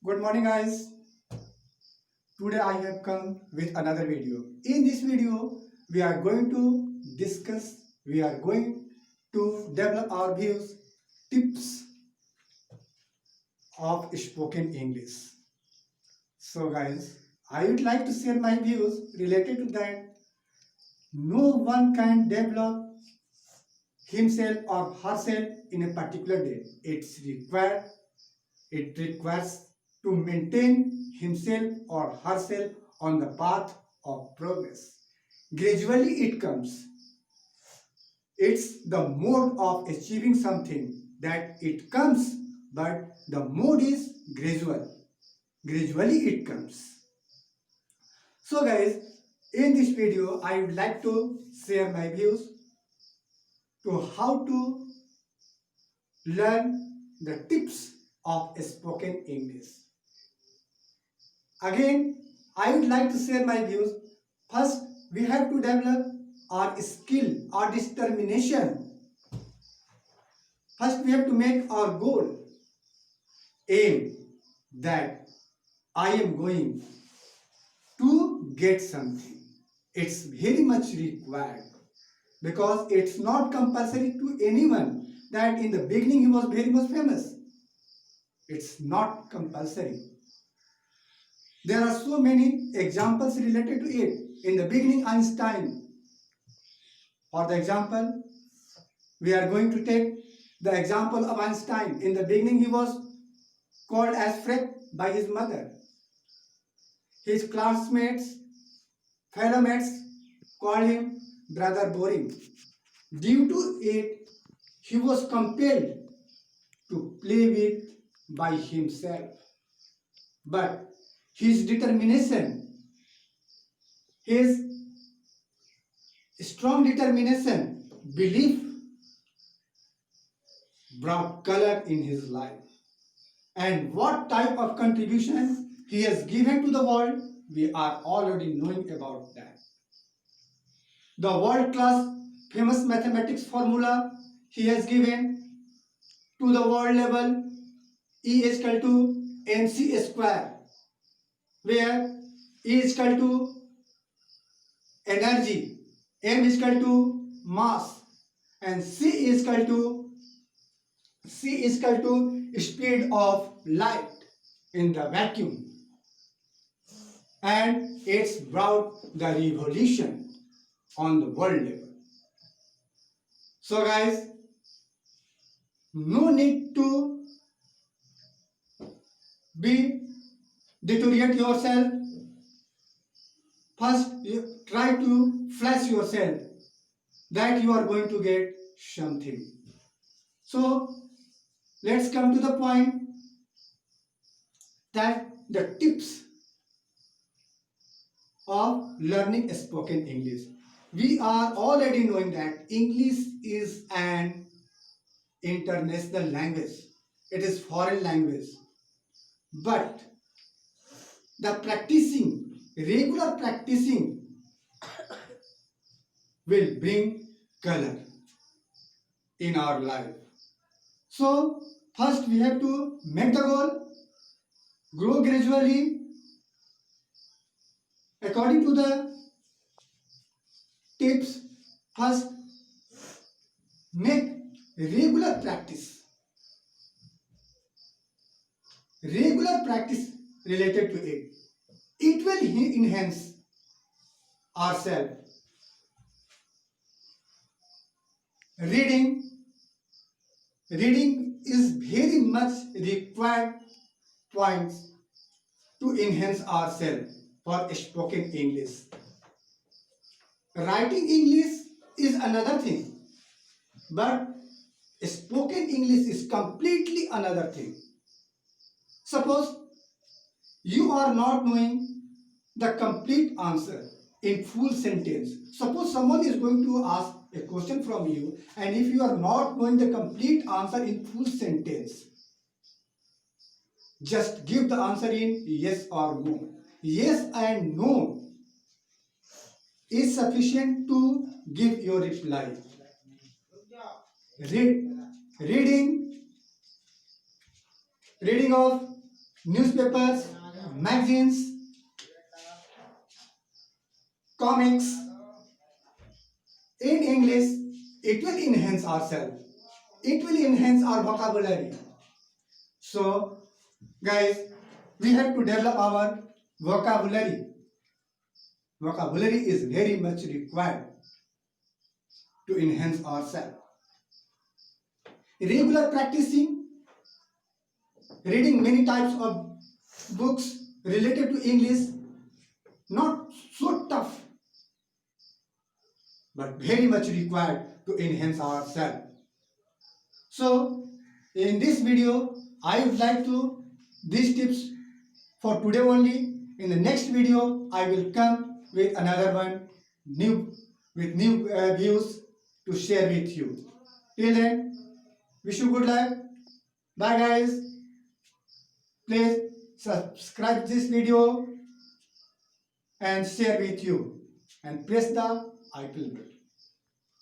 Good morning guys. Today I have come with another video. In this video we are going to discuss, we are going to develop our views, tips of spoken English. So guys, I would like to share my views related to that. No one can develop himself or herself in a particular day. It requires to maintain himself or herself on the path of progress. Gradually it comes. It's the mode of achieving something that it comes, but the mode is gradual. Gradually it comes. So guys, in this video I would like to share my views to how to learn the tips of spoken English. Again, I would like to share my views. First, we have to develop our skill, our determination. First, we have to make our goal, aim that I am going to get something. It's very much required because it's not compulsory to anyone that in the beginning he was very much famous. It's not compulsory. There are so many examples related to it. In the beginning, Einstein, for the example, we are going to take the example of Einstein. In the beginning, he was called as Freck by his mother. His classmates, fellow mates called him Brother Boring. Due to it, he was compelled to play with by himself. But his determination, his strong determination, belief brought color in his life. And what type of contribution he has given to the world, we are already knowing about that. The world-class famous mathematics formula he has given to the world level, E is equal to mc square, where E is equal to energy, m is equal to mass, and c is equal to speed of light in the vacuum, and it's brought the revolution on the world level. So guys, no need to be deteriorate yourself. First, you try to flash yourself that you are going to get something. So let's come to the point that the tips of learning spoken English. We are already knowing that English is an international language. It is foreign language. But the regular practicing will bring color in our life. So first we have to make the goal, grow gradually according to the tips. First, make regular practice related to it. It will enhance ourselves. Reading is very much required points to enhance ourselves for spoken English. Writing English is another thing, but spoken English is completely another thing. Suppose you are not knowing the complete answer in full sentence. Suppose someone is going to ask a question from you, and if you are not knowing the complete answer in full sentence, just give the answer in yes or no. Yes and no is sufficient to give your reply. Reading of newspapers, magazines, comics. In English, it will enhance ourselves. It will enhance our vocabulary. So, guys, we have to develop our vocabulary. Vocabulary is very much required to enhance ourselves. Regular practicing, reading many types of books related to English, not so tough, but very much required to enhance ourselves. So, in this video, I would like to these tips for today only. In the next video, I will come with another one new views to share with you. Till then, wish you good luck. Bye guys. Please subscribe this video and share with you and press the icon bell.